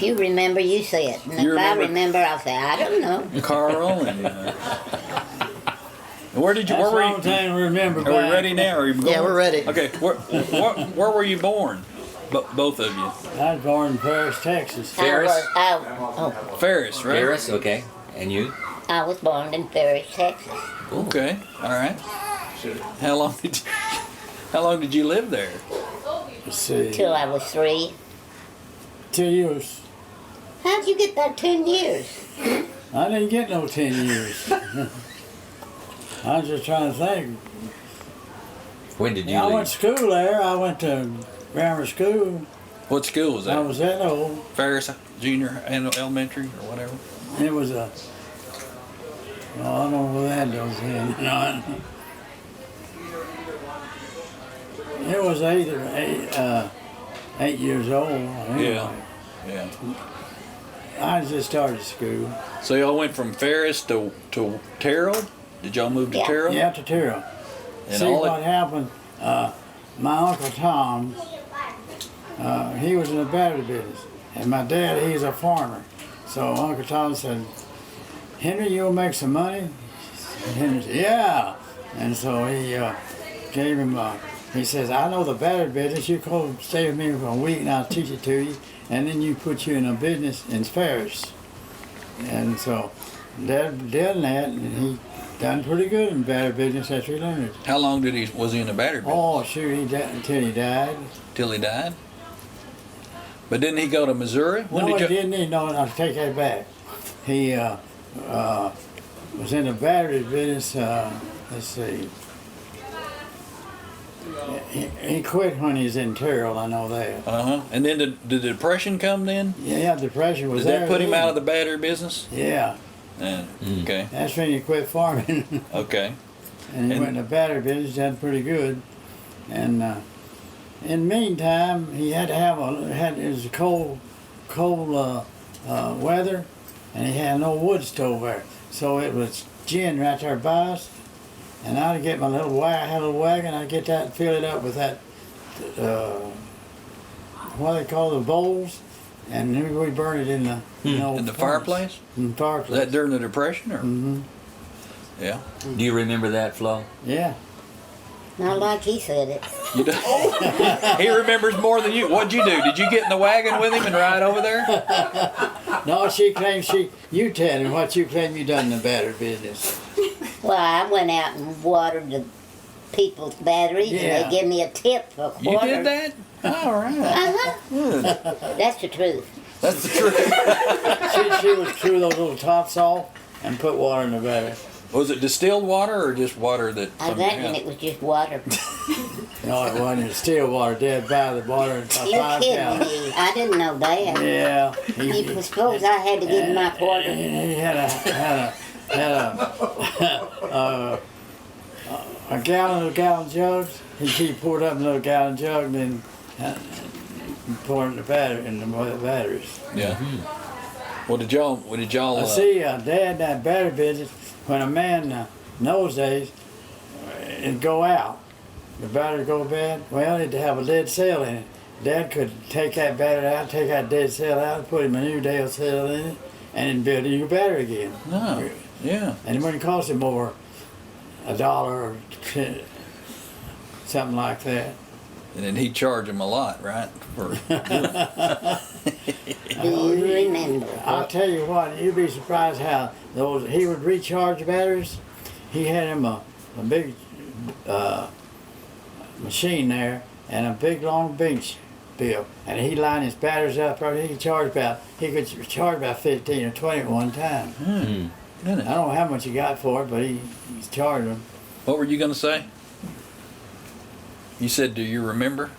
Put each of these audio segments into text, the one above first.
You remember, you say it. And You if I remember- remember, I'll say, I don't know. Carl and where did you? That's Where a were long you? time to remember Are we back. ready now? Are you going? Yeah, we're ready. Okay, where were you born? Both of you. I was born in Paris, Texas. Ferris? Ferris, right? Ferris, okay. And you? I was born in Ferris, Texas. Okay, all right. How long did you live there? Let's see. Till I was 3. 2 years. How'd you get that 10 years? I didn't get no 10 years. I was just trying to think. When did you I leave? went to school there. I went to grammar school. What school was that? I was at old. Ferris Junior Elementary or whatever. It was a. Well, I don't know where that goes in. No, it was 8 years old. Anyway. Yeah. I just started school. So y'all went from Ferris to Terrell? Did y'all move to Yeah. Terrell? Yeah, to Terrell. And See all what happened? My Uncle Tom, he was in the battery business. And my dad, he's a farmer. So Uncle Tom said, Henry, you'll make some money? And Henry said, yeah. And so he gave him, he says, I know the battery business. You come stay with me for a week and I'll teach it to you. And then you put you in a business in Ferris. And so Dad did that, and he done pretty good in battery business after he learned it. How long was he in the battery business? Oh, shoot, he died until he died. Till he died? But didn't he go to Missouri? No, he didn't. No, I'll take that back. He was in the battery business, let's see. He quit when he was in Terrell, I know that. Uh-huh. And then the Depression come then? Yeah, depression was Did there. that put him then. out of the battery business? Yeah, Okay. that's when he quit farming. Okay. And he went in the battery business, done pretty good. And in the meantime, he had to have it was cold weather, and he had no wood stove there. So it was gin right there by us. And I'd get my little wagon, I had a little wagon, I'd get that and fill it up with that, what they call the bowls, and then we burn it in the, In the fireplace? In the fireplace. Was that during the Depression? Or? Mm-hmm. Yeah. Do you remember that, Flo? Yeah. Not like he said it. You do? He remembers more than you. What'd you do? Did you get in the wagon with him and ride over there? No, she claims you tell him what you claim you done in the battery business. Well, I went out and watered the people's batteries, and Yeah. they give me a tip for a You quarter. did that? All right. Uh-huh. That's the truth. That's the truth. She would screw those little tops off and put water in the battery. Was it distilled water or just water that I from your reckon house? it was just water. No, it wasn't. It's still water. Dad buy the water in about You 5 kidding gallons. me? I didn't know that. Yeah. You suppose I had to give him my quarter? He had a gallon jugs. He poured up in a little gallon jug and then poured in the batteries. Yeah. What did y'all? I see, Dad, that battery business, when a man in those days, it'd go out, the battery go bad, well, it'd have a lead cell in it. Dad could take that battery out, take that dead cell out, put him a new dead cell in it, and then build a new battery again. No. Yeah. And it wouldn't cost him more $1 or something like that. And then he'd charge him a lot, right? For Do you remember? I'll tell you what, you'd be surprised how he would recharge batteries. He had him a big machine there and a big long bench built. And he'd line his batteries up, he could charge about 15 or 20 at one time. I don't know how much he got for it, but he's charging them. What were you going to say? You said, do you remember?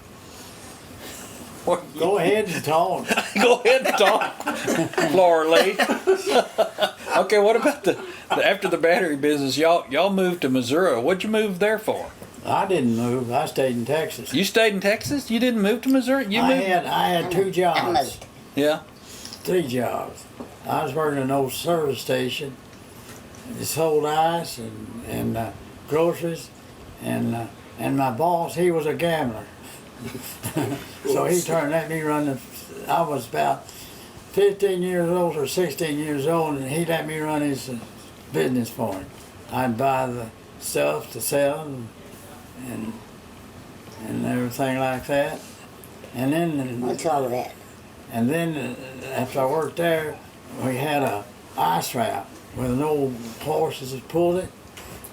Go ahead and talk. Go ahead and talk, Flora Lee. Okay, what about the after the battery business? Y'all moved to Missouri. What'd you move there for? I didn't move. I stayed in Texas. You stayed in Texas? You didn't move to Missouri? You I moved? had 2 I jobs. moved. Yeah. 3 jobs. I was working in an old service station. It sold ice and groceries, and my boss, he was a gambler. So he turned let me run I was about 15 years old or 16 years old, and he let me run his business for him. I'd buy the stuff to sell and everything like that. And then What's all of that? and then after I worked there, we had a ice route with an old horses that pulled it,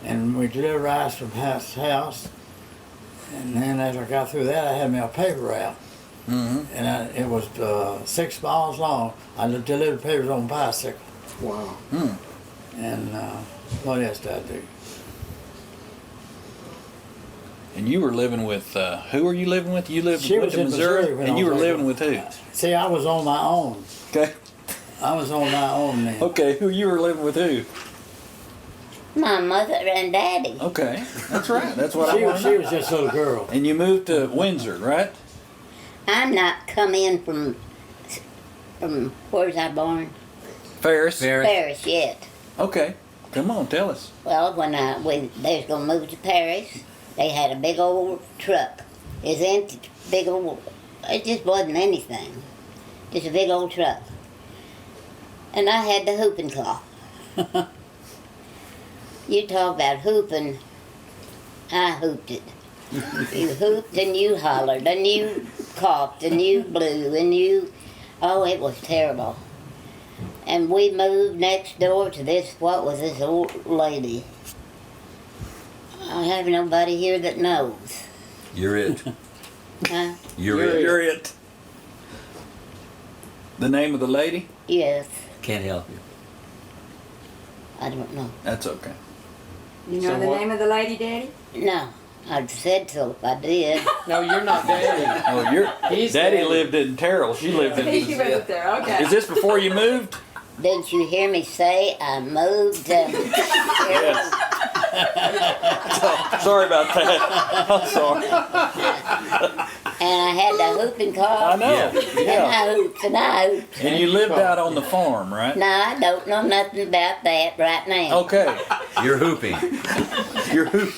and we delivered ice from house to house. And then after I got through that, I had me a paper route. And it was 6 miles long. I delivered papers on a bicycle. Wow. And what else did I do? And you were living with, who were you living with? You lived She with was the in Missouri when and I you were was living there. with who? See, I was on my own. Okay. I was on my own then. Okay, who you were living with who? My mother and daddy. Okay, that's right. That's what She I want was, to she know. was just a little girl. And you moved to Windsor, right? I'm not come in from where's I born? Ferris. Paris yet. Okay, come on, tell us. Well, when they was gonna move to Paris, they had a big old truck. It's empty, big old. It just wasn't anything. Just a big old truck. And I had the hooping cloth. You talk about hooping. I hooped it. You hooped and you hollered and you coughed and you blew and you. Oh, it was terrible. And we moved next door to this, what was this old lady? I have nobody here that knows. You're it. Huh? You're it. You're it. The name of the lady? Yes, Can't help you. I don't know. That's okay. You know So the what- name of the lady, Daddy? No, I said so if I did. No, you're not daddy. Oh, your He's daddy daddy. lived in Terrell. She lived in. He moved there, okay. Is this before you moved? Didn't you hear me say I moved? Yes. Sorry about that. I'm sorry. And I had the hooping I cloth. know. And Yeah. I hooped and I hooped. And you lived out on the farm, right? No, I don't know nothing about that right now. Okay. You're hooping. You're who?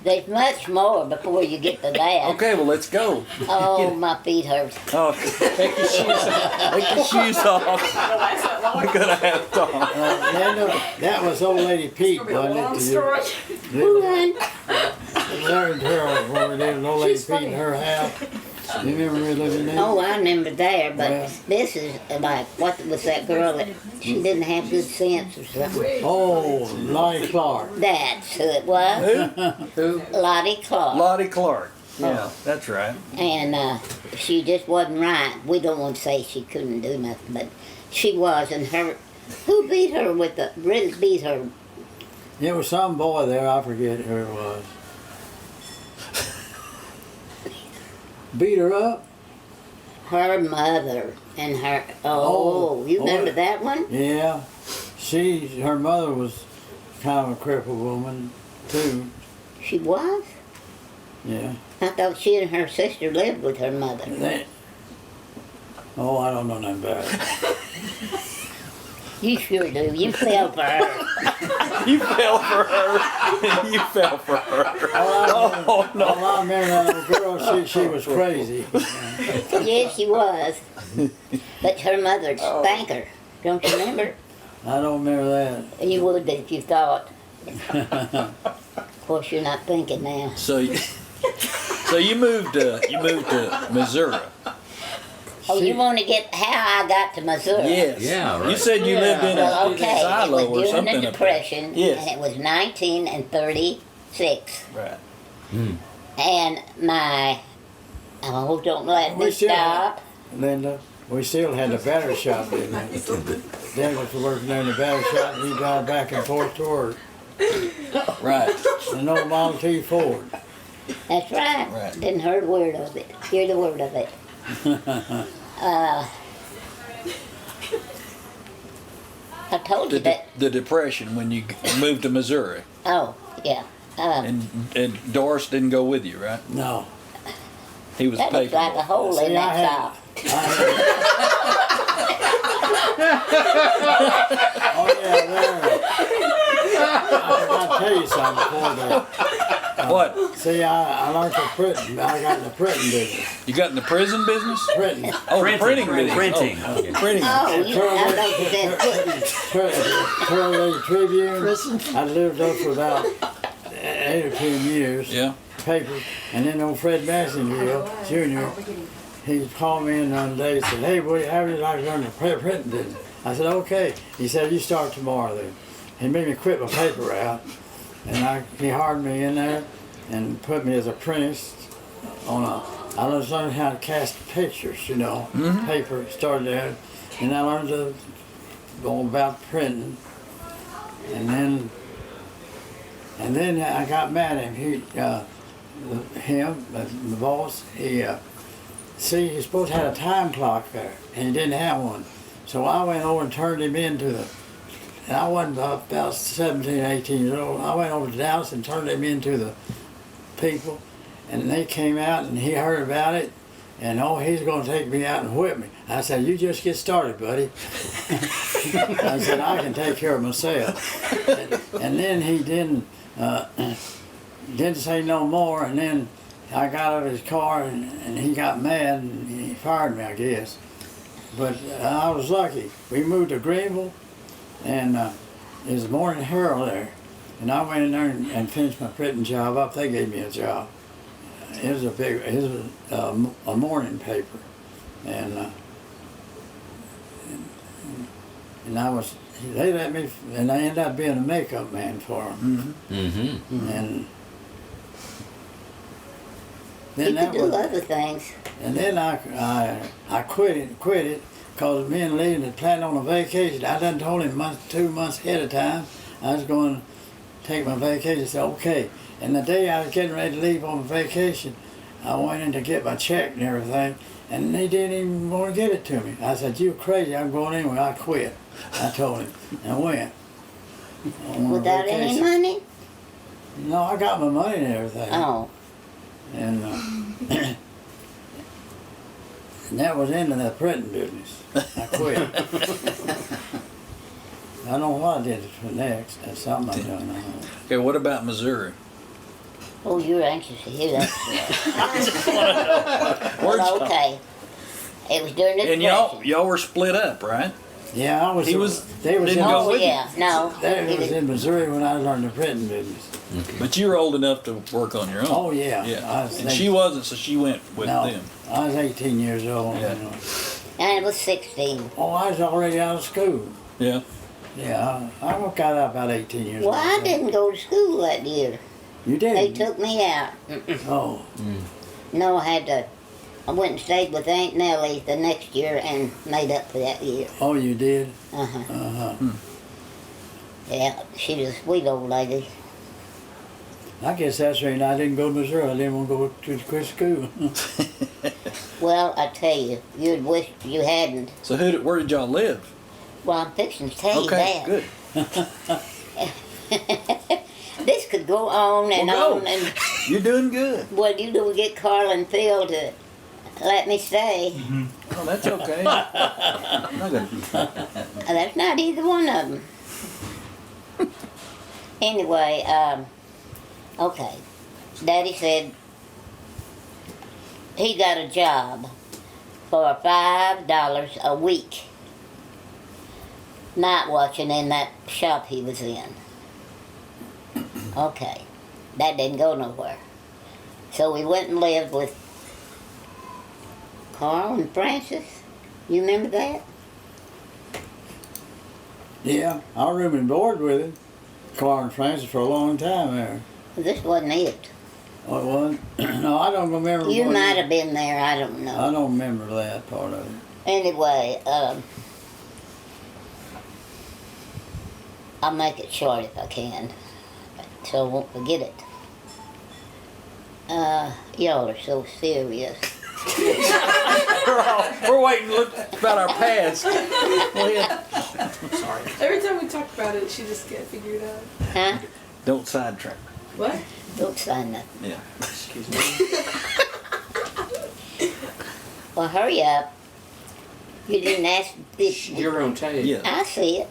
There's much more before you get to that. Okay, well, let's go. Oh, my feet hurt. Oh, Take your shoes off. take your shoes off. We're gonna have to talk. That was old lady Pete, It's gonna be a long wasn't story. it? Who Learned her when we lived old lady Pete in her house. You remember we lived in there? Oh, I remember there, but Well. this is like, what was that girl that, she didn't have good sense or something. Oh, Lottie Clark. That's who it was, Who? Lottie Clark. Lottie Clark. Yeah, that's right. And she just wasn't right. We don't want to say she couldn't do nothing, but she was, and her, who beat her with the, really beat her? It was some boy there, I forget who it was. Beat her up? Her mother and her, Oh, you remember oh. that one? Yeah. Her mother was kind of a crippled woman, too. She was? Yeah. I thought she and her sister lived with her mother. Oh, I don't know nothing about it. You sure do. You fell for her. You fell for her. You fell for her. Oh, no. All I remember that little girl, she was crazy. Yes, she was. But her mother spanked her. Don't you remember? I don't remember that. You would if you thought. Of course, you're not thinking now. So you moved to Missouri. Oh, you want to get how I got to Missouri? Yes. Yeah, right. You said you lived in Well, a okay. It silo was or during something. the up there. Depression, Yes. and it was 1936. Right. And my, oh, don't let We me still- stop. Linda, we still had the battery shop, didn't we? Dad was working there in the battery shop, and he drive back and forth to work. Right. An old Model T Ford. That's right. Right. Didn't hear the word of it. Hear the word of it. I told you that. The Depression when you moved to Missouri, Oh, yeah. and Doris didn't go with you, right? No. He was That looks paper. like a hole in See, that I sock. Oh, yeah, there. I'll tell you something before that. What? See, I learned the printing. I got in the printing business. You got in the prison business? Printing. Oh, the printing business. Printing. Oh, Okay. printing. Oh, you, I thought you said putting. Pearl Tribune. I lived up for about 8 or 10 years. Yeah. Paper. And then old Fred Massonville, Jr., he called me in one day and said, hey, boy, how would you like to learn the printing business? I said, okay. He said, you start tomorrow then. He made me quit my paper out. And he hired me in there and put me as an apprentice on I learned how to cast pictures, you know, paper, started there. And I learned all about printing. And then I got mad at him. The boss, he's supposed to have a time clock there, and he didn't have one. So I went over and turned him into and I wasn't about 17, 18 years old. I went over to Dallas and turned him into the people, and they came out and he heard about it, and he's going to take me out and whip me. I said, you just get started, buddy. I said, I can take care of myself. And then he didn't say no more, and then I got out of his car and he got mad and he fired me, I guess. But I was lucky. We moved to Greenville, and there's a Morning Herald there. And I went in there and finished my printing job up. They gave me a job. It was a morning paper. And they let me, and I ended up being a makeup man for them. And then You could do other things. And then I quit it because me and Lee had planned on a vacation. I done told him 2 months ahead of time I was going to take my vacation. I said, okay. And the day I was getting ready to leave on vacation, I went in to get my check and everything, and they didn't even want to give it to me. I said, you're crazy, I'm going anyway. I quit. I told him, and I went. On Without vacation. any money? No, I got my money and everything. Oh. And, and that was into the printing business. I quit. I don't know what I did for next. That's something I don't know. Okay, what about Missouri? Oh, you're anxious to hear that. Well, okay. It was during the And y'all were split up, right? Yeah, I was. He was- They was didn't in, go Oh, with yeah. No. They was in Missouri when I learned the printing business. But you were old enough to work on your own. Oh yeah. Yeah. I And she wasn't, so she went with no, them. I was 18 years old. Yeah. You know. And it was 16. Oh, I was already out of school. Yeah. Yeah, I got out about 18 years Well, old. I didn't go to school that year. You did? They took me out. Oh. No, I went and stayed with Aunt Nellie the next year and made up for that year. Oh, you did? Uh-huh. Uh-huh. Yeah, she was a sweet old lady. I guess that's the reason I didn't go to Missouri. I didn't want to go to quit school. Well, I tell you, you'd wish you hadn't. So where did y'all live? Well, I'm fixing to tell Okay, you good. that. This could go on and Well, on, and You're doing good. well, you do get Carl and Phil to let me stay. Oh, that's okay. I'm not gonna- That's not either one of them. Anyway, okay. Daddy said he got a job for $5 a week night watching in that shop he was in. Okay. That didn't go nowhere. So we went and lived with Carl and Francis. You remember that? Yeah, I room and board with him, Carl and Francis, for a long time there. This wasn't it. Oh, it wasn't? No, I don't remember. You what might it- have been there, I don't know. I don't remember that part of it. Anyway, I'll make it short if I can, so I won't forget it. Y'all are so serious. We're waiting to look about our past. Go ahead. Every time we talk about it, she just can't figure it out. Huh? Don't sidetrack. What? Don't sign nothing. Yeah. Excuse me. Well, hurry up. You didn't ask this. You're on tape. Yeah. I see it.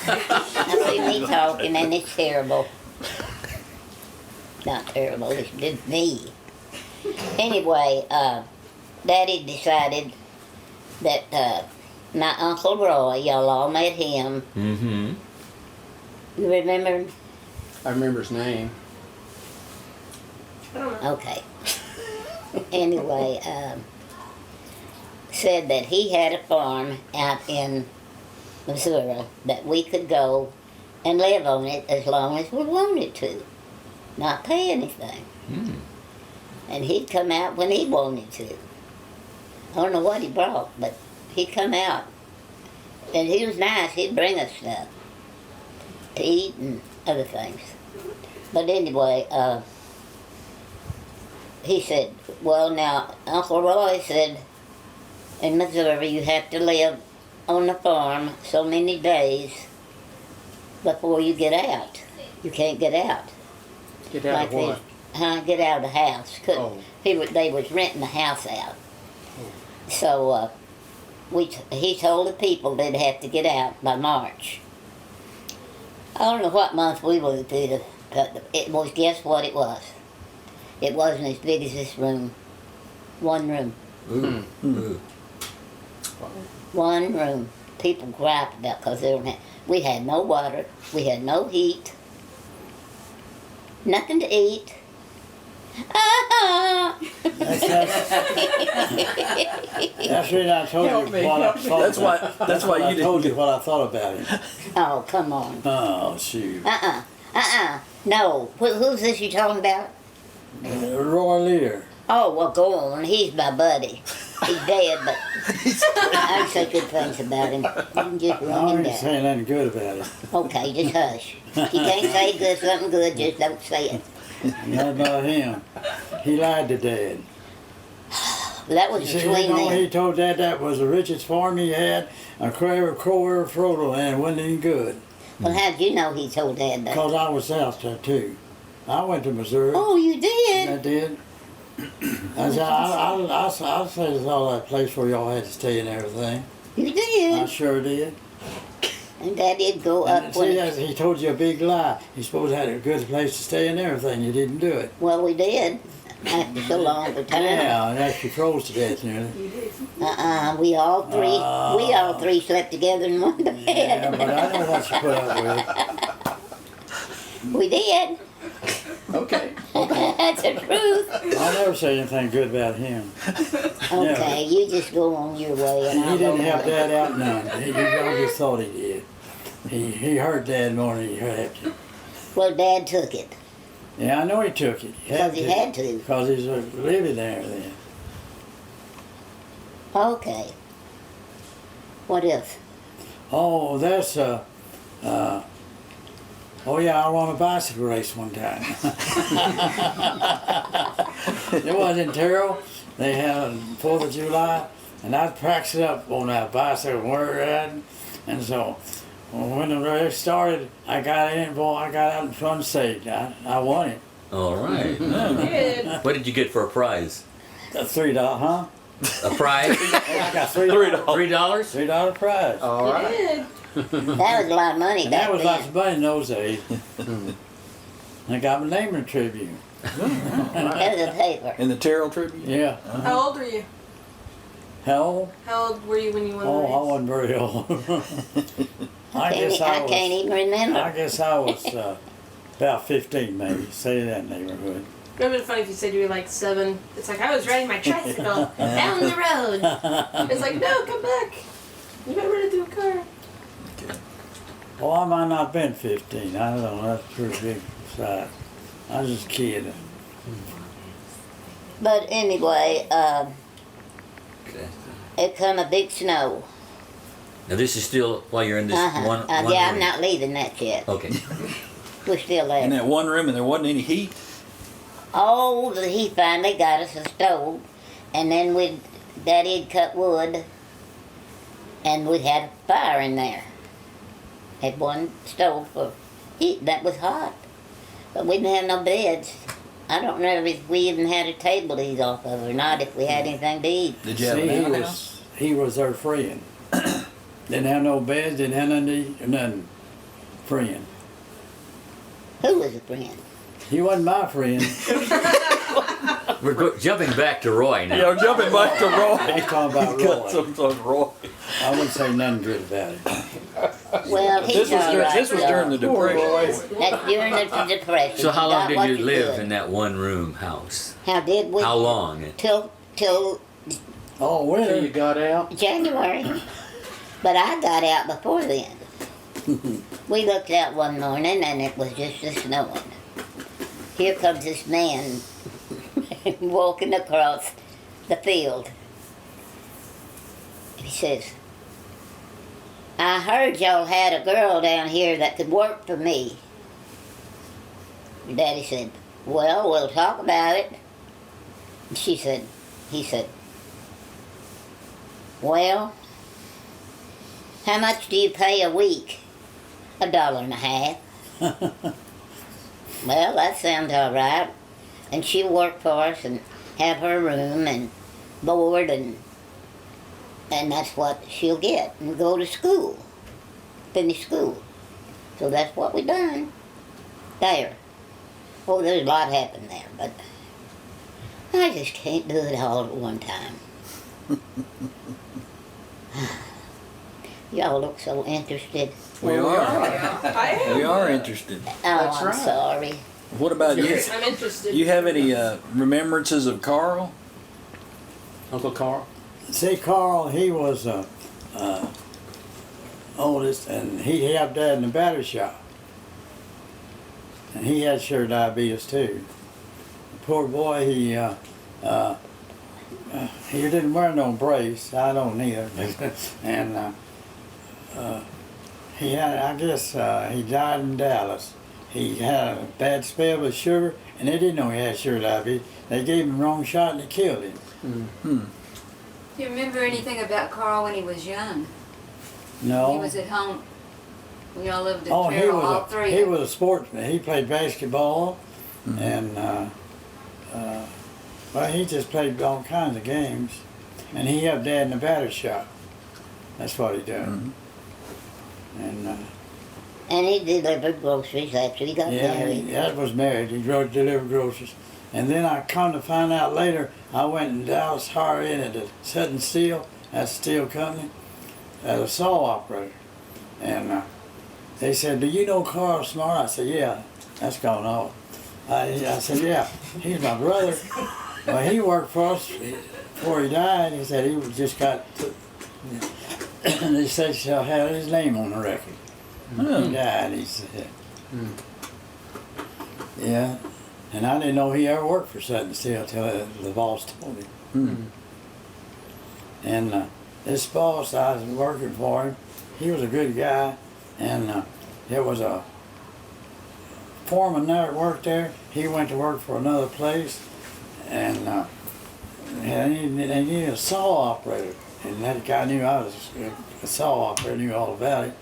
I see me talking and it's terrible. not terrible, it's just me. Anyway, Daddy decided that my Uncle Roy, y'all all met him. Mm-hmm. You remember? I remember his name. I don't know. Okay. Anyway, said that he had a farm out in Missouri that we could go and live on it as long as we wanted to, not pay anything. Mm. And he'd come out when he wanted to. I don't know what he brought, but he'd come out. And he was nice, he'd bring us stuff to eat and other things. But anyway, he said, well now, Uncle Roy said, in Missouri you have to live on the farm so many days before you get out. You can't get out. Get out of what? Get out of the house. Oh. They was renting the house out. So he told the people they'd have to get out by March. I don't know what month we moved to, but it was, guess what it was? It wasn't as big as this room. One room. Ooh. Ooh. One room. People gripe about because they don't have. We had no water. We had no heat. Nothing to eat. That's the reason I told Help you me, what I help me. thought. That's why I you told didn't you what I thought about him. Oh, come on. Oh shoot. No. Who's this you talking about? Roy Leader. Oh, well, go on. He's my buddy. He's dead, but I'd say good things about him. You can just I run him ain't down. saying nothing good about it. Okay, just hush. You can't say good, something good, just don't say it. Not about him. He lied to Dad. That was See, between he them. told Dad that was the richest farm he had, a Crower Frodo land, wasn't any good. Well, how'd you know he told Dad that? Because I was out there too. I went to Missouri. Oh, you did? I did. I said, I said all that place where y'all had to stay and everything. You I did. sure did. And Dad did go And up see, when... that's- he told you a big lie. You supposed to have a good place to stay and everything. You didn't do it. Well, we did. After so long a time. Yeah, and actually froze to death nearly. We all three slept together in one bed. Yeah, but I know what you put up with. We did. Okay. That's the truth. I'll never say anything good about him. Okay, you just go on your way and He I'll didn't go help mine. Dad out none. I just thought he did. He hurt Dad more than he helped him. Well, Dad took it. Yeah, I know he took it. Because he had to. Because he's living there then. Okay. What else? Oh, that's oh yeah, I won a bicycle race one time. It was in Terrell. They had 4th of July, and I practiced up on that bicycle riding. And so when the race started, I got out in front of stage. I won it. All right. Good. What did you get for a prize? $3, huh? A prize? I got $3. $3 prize. All right. Good. That was a lot of money And back that was lots then. of money in those days. I got my name in the Tribune. That was a paper. in the Terrell Tribune. Yeah. How old were you? How old? How old were you when you won Oh, I the race? wasn't very old. I guess I I can't was. even remember. I guess I was about 15, maybe. Say that neighborhood. It would have been funny if you said you were like 7. It's like, I was riding my tricycle down the road. It's like, no, come back. You might run into a car. Well, I might not have been 15. I don't know. That's a pretty big size. I was just a kid. But anyway, Okay. it come a big snow. Now this is still while you're in this one yeah, I'm room. not leaving that yet. Okay. We're still In there. that one room, and there wasn't any heat. Oh, he finally got us a stove, and then Daddy'd cut wood, and we had a fire in there. Had one stove for heat. That was hot, but we didn't have no beds. I don't know if we even had a table to eat off of or not. If we had anything to eat. Did you have See, an outhouse? he was our friend. Didn't have no beds, didn't have nothing to eat or nothing. Friend. Who was a friend? He wasn't my friend. We're jumping back to Roy now. Yeah, jumping back to Roy. I'm talking about He's got Roy. something on Roy. I wouldn't say nothing good about it. Well, he's all right. This was during the Depression. That's during the Depression. So how He long got what did you he live could. in that one room house? How did we? How long? Till Oh, Till you winter. got out? January. But I got out before then. We looked out one morning and it was just snowing. Here comes this man walking across the field. He says, I heard y'all had a girl down here that could work for me. Daddy said, well, we'll talk about it. He said, well, how much do you pay a week? $1.50. Well, that sounds all right. And she'll work for us and have her room and board and that's what she'll get and go to school, finish school. So that's what we done there. Oh, there's a lot happened there, but I just can't do it all at one time. Y'all look so interested. We are. I am. We are interested. Oh, That's I'm right. sorry. What about you? I'm interested. You have any remembrances of Carl? Uncle Carl? See, Carl, he was oldest, and he helped Dad in the battery shop. And he had sugar diabetes too. The poor boy, he didn't wear no brace. I don't either. And he had, I guess, he died in Dallas. He had a bad spell with sugar, and they didn't know he had sugar diabetes. They gave him the wrong shot and they killed him. Hmm. Do you remember anything about Carl when he was young? No. He was at home. We all lived at Oh, he Carroll, all was three. he was a sportsman. He played basketball, and well, he just played all kinds of games. And he helped Dad in the battery shop. That's what he did. And he delivered groceries after he got Yeah, married. that was married. He drove delivered groceries. And then I come to find out later, I went in Dallas, hired in at the Sutton Steel, that's a steel company, as a saw operator. And they said, do you know Carl Smart? I said, yeah, that's going on. I said, yeah, he's my brother. Well, he worked for us before he died. He said he just got, they said she'll have his name on the record. He died, he said. Yeah. And I didn't know he ever worked for Sutton Steel until the boss told me. And this boss, I was working for him. He was a good guy, and there was a foreman there that worked there. He went to work for another place, and they needed a saw operator. And that guy knew I was a saw operator, knew all about it.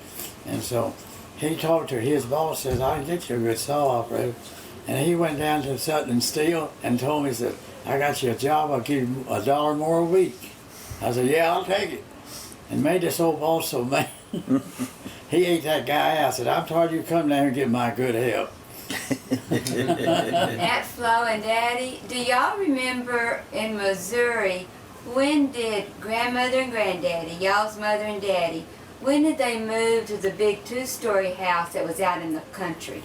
And so he talked to his boss, says, I can get you a good saw operator. And he went down to Sutton Steel and told me, he said, I got you a job, I'll give you $1 more a week. I said, yeah, I'll take it. And made this old boss so mad. He ate that guy out. I said, I'm tired of you come down here and get my good help. Aunt Flo and Daddy, do y'all remember in Missouri, when did grandmother and granddaddy, y'all's mother and daddy, when did they move to the big 2-story house that was out in the country?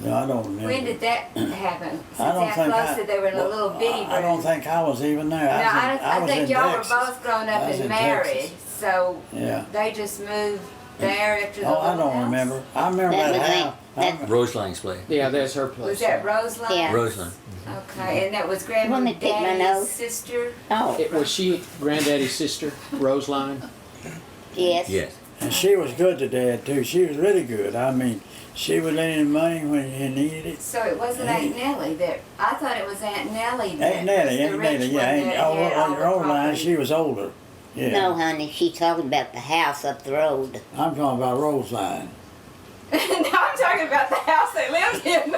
No, I don't remember. When did that happen? Since I don't Aunt think Flo I, said they were in a little bitty room. I don't think I was even there. No, I I think in y'all Texas. were both grown up I was and in married, Texas. so Yeah. they just moved there after the Oh, I little don't house? remember. I remember That that was house. that- Roseline's place. Yeah, that's her place. Was that Roseline? Yeah. Roseline. Okay, and that was Want grandma me to pick my Daddy's nose? sister? Oh, It, was she granddaddy's sister, Roseline? yes. Yes. And she was good to Dad, too. She was really good. I mean, she would lend him money when he needed it. So it wasn't Hey. Aunt Nellie that, I thought it was Aunt Nellie that Aunt Nellie, was the Aunt rich Nellie, one yeah. that had all On the your own line, property. she was older. Yeah. No, honey, she's talking about the house up the road. I'm talking about Roseline. No, I'm talking about the house they lived in.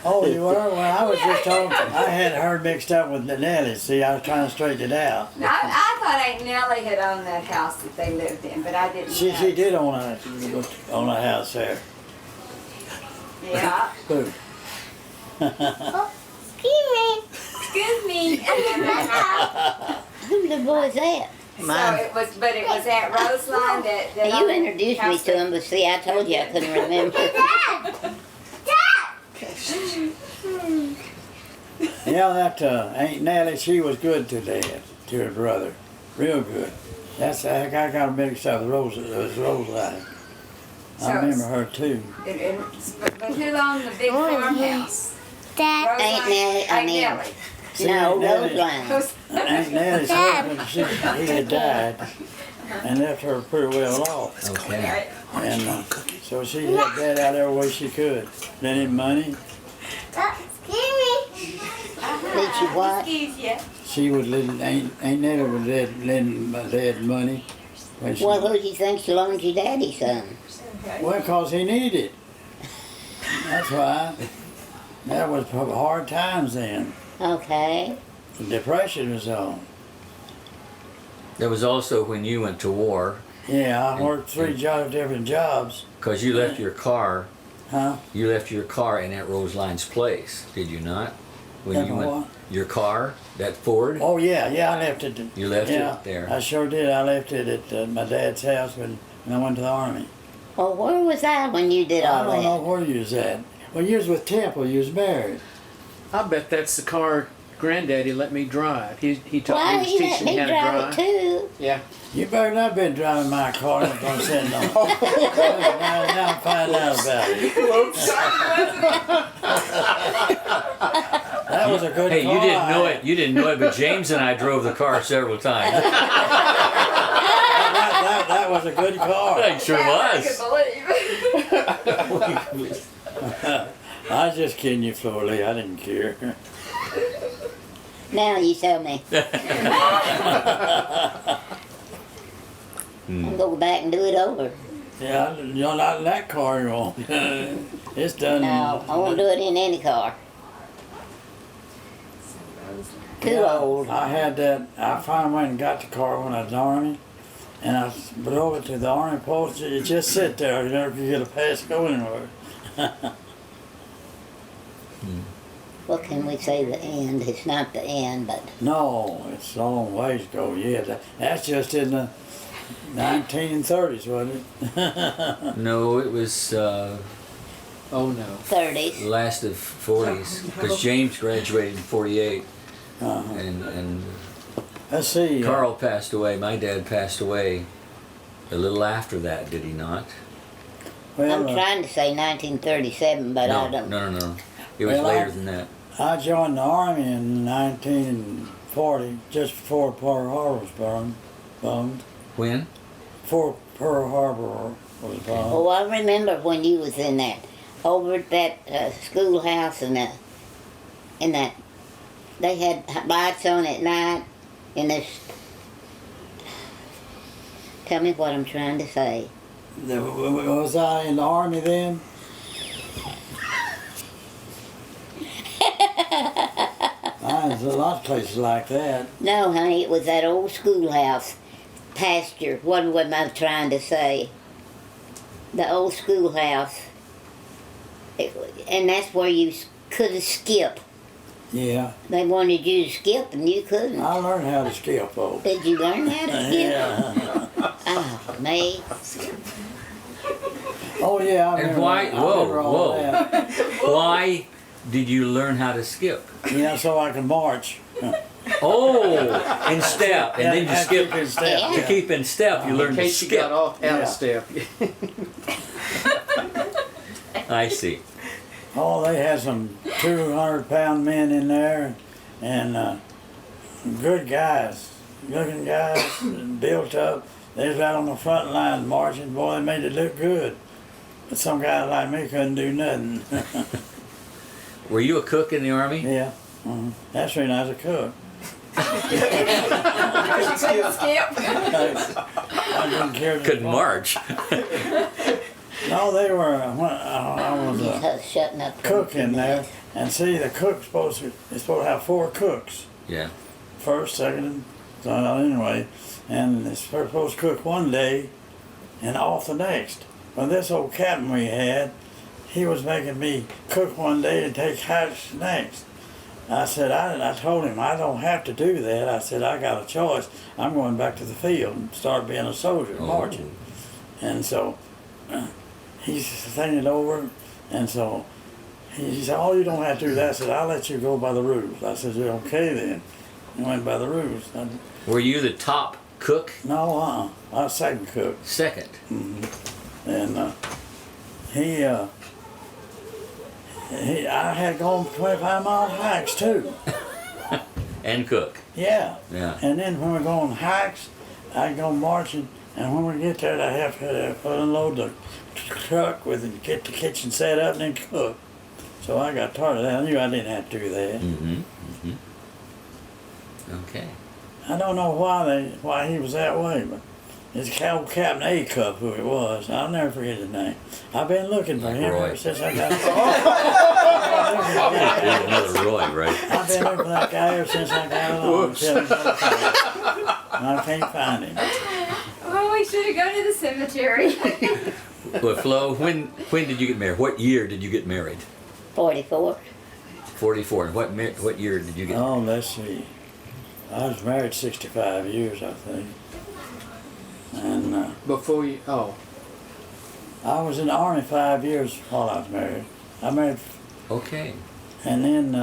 Oh, you were? Well, I was just talking. I had her mixed up with the Nellie. See, I was trying to straighten it out. No, I thought Aunt Nellie had owned that house that they lived in, but I didn't She know. did own a house there. Yeah. Who? Excuse me. Who the boy is that? So it was, but it was at Roseline that Now, you owned introduced me house to him, but see, I told you I couldn't remember. Yeah, that Aunt Nellie, she was good to Dad, to her brother, real good. That's I got mixed up with Roseline. So I remember it's- her too. But who owned the big farmhouse? Aunt Nellie, Aunt Nellie. No, Nellie. Roseline. Aunt Nellie's husband, he had died and left her pretty well off. Okay. And so she helped Dad out every way she could. Lent him money. Did she what? She would lend, Aunt Nellie would lend my dad money. When she, Well, who do you think she loaned your daddy some? well, 'cause he needed it. That's why. That was hard times then. Okay. The Depression was on. That was also when you went to war, Yeah, I worked three different jobs. because you left your car. Huh? You left your car in Aunt Roseline's place, did you not? When Left you my went, what? your car, that Ford. Oh yeah, I left it. You left yeah, it there. I sure did. I left it at my dad's house when I went to the army. Well, where was I when you did I all don't know that? where you was at. Well, you was with Temple. You was married. I bet that's the car Granddaddy let me drive. He taught Why me, he was let teaching me me how to drive drive. it too? Yeah. You better not been driving my car and don't sitting on. now find out about it. That was a good Hey, car. you didn't know it. You didn't know it, but James and I drove the car several times. That was a good car. It sure was. I was just kidding you, Flora Lee. I didn't care. Now you tell me. I'm go back and do it over. Yeah, you're not in that car, you won't. It's done. No, I won't do it in any car. Too Yeah, old. I had that. I finally went and got the car when I was in the Army, and I drove it to the Army post. You just sit there. You never could get a pass to go anywhere. What can we say? The end. It's not the end, but No, it's a long ways to go. Yeah, that's just in the 1930s, wasn't it? No, it was Oh no. 30s. last of 40s, because James graduated in 48, and Let's see. Carl passed away. My dad passed away a little after that, did he not? Well, I'm trying to say 1937, but I don't. No. It was Well, later than that. I joined the Army in 1940, just before Pearl Harbor was bombed. When? Before Pearl Harbor was bombed. Oh, I remember when you was in that, over at that schoolhouse and that they had lights on at night, and this. Tell me what I'm trying to say. Was I in the Army then? There's a lot of places like that. No, honey, it was that old schoolhouse pasture. What am I trying to say? The old schoolhouse. And that's where you could skip. Yeah, They wanted you to skip and you couldn't. I learned how to skip, though. Did you learn how to skip? Yeah. Oh, me. Oh yeah. I And remember, why- I remember all whoa. that. Why did you learn how to skip? Yeah, so I can march. Oh, in step, and then you I skip. keep in step. Yeah. To keep in step, you learn In to case you got skip. off out Yeah. of step. I see. Oh, they had some 200-pound men in there, and good guys, looking guys, built up. They was out on the front line marching. Boy, they made it look good. But some guys like me couldn't do nothing. Were you a cook in the Army? Yeah, that's the reason I was a cook. I didn't care. to Couldn't march. No, they were. I was a Shutting up. cook in there, and see, the cook's supposed to have 4 cooks. Yeah. First, second, so anyway, and they're supposed to cook one day and off the next. Well, this old captain we had, he was making me cook one day and take hikes next. I said, I told him, I don't have to do that. I said, I got a choice. I'm going back to the field and start being a soldier, marching. And so he's thinking it over, and so he said, oh, you don't have to do that. I said, I'll let you go by the rules. I said, okay then. I went by the rules. Were you the top cook? No, I was second cook. Second. And I had gone 25-mile hikes too. And cook. Yeah. Yeah. And then when we go on hikes, I'd go marching, and when we get there, I have to unload the truck with it, get the kitchen set up, and then cook. So I got tired of that. I knew I didn't have to do that. Okay. I don't know why he was that way, but it's Captain A Cup who it was. I'll never forget his name. I've been looking for him Roy. ever since I got. There's another Roy, right? I've been looking for that guy ever since I got along. And I can't find him. Well, we should have gone to the cemetery. Well, Flo, when did you get married? What year did you get married? 44. 44. And what year did you get? Oh, let's see. I was married 65 years, I think. And Before you, oh, I was in the Army 5 years while I was married. I married, Okay. and then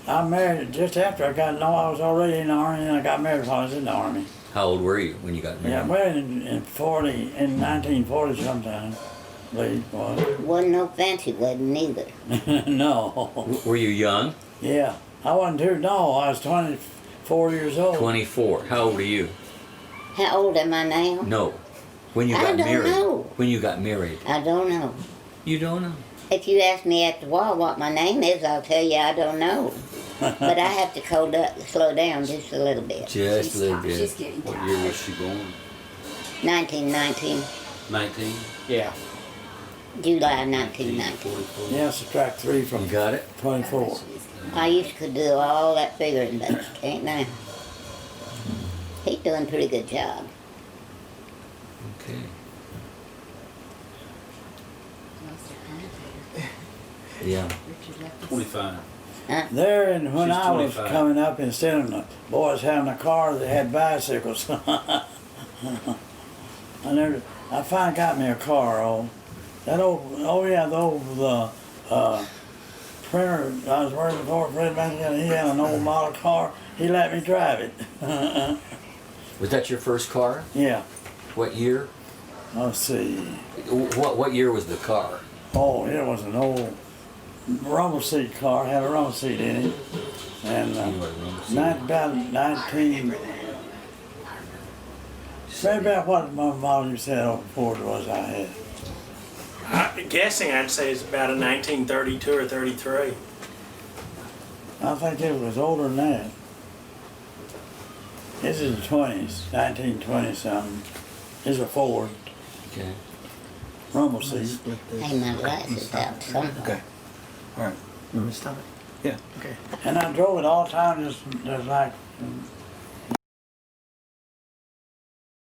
I married just after I got, no, I was already in the Army, and I got married while I was in the Army. How old were you when you got Yeah, I married? married in 1940 sometime, I believe it was. Wasn't no fancy wedding either. No. Were you young? Yeah. I wasn't too, no, I was 24 years old. 24. How old are you? How old am I now? No. When you I got don't married. know. When you got married. I don't know. You don't know? If you ask me at the wall what my name is, I'll tell you I don't know. But I have to slow down just a little bit. Just a little She's bit. getting What tired. year was she born? 1919, 19? yeah. July 1919. 44. Yeah, subtract 3 You from got it? 24. I used to do all that figuring, but can't now. He's doing a pretty good job. Okay. Yeah. 25. There, and when She's I was 25. coming up, instead of the boys having a car, they had bicycles. I finally got me a car. The old printer I was working for, Fred Manning, he had an old model car. He let me drive it. Was that your first car? Yeah. What year? Let's see. What year was the car? Oh, it was an old rumble seat car. Had a rumble seat in it, and You know what a rumble seat is? about 19. Say about what my model you said on Ford was I had. I'm guessing I'd say it's about a 1932 or 33. I think it was older than that. This is the 20s, 1920 something. It's a Ford Okay. rumble seat. Hang my glasses out somewhere. Okay. All right. Let me stop it. Yeah. Okay. And I drove it all the time, just like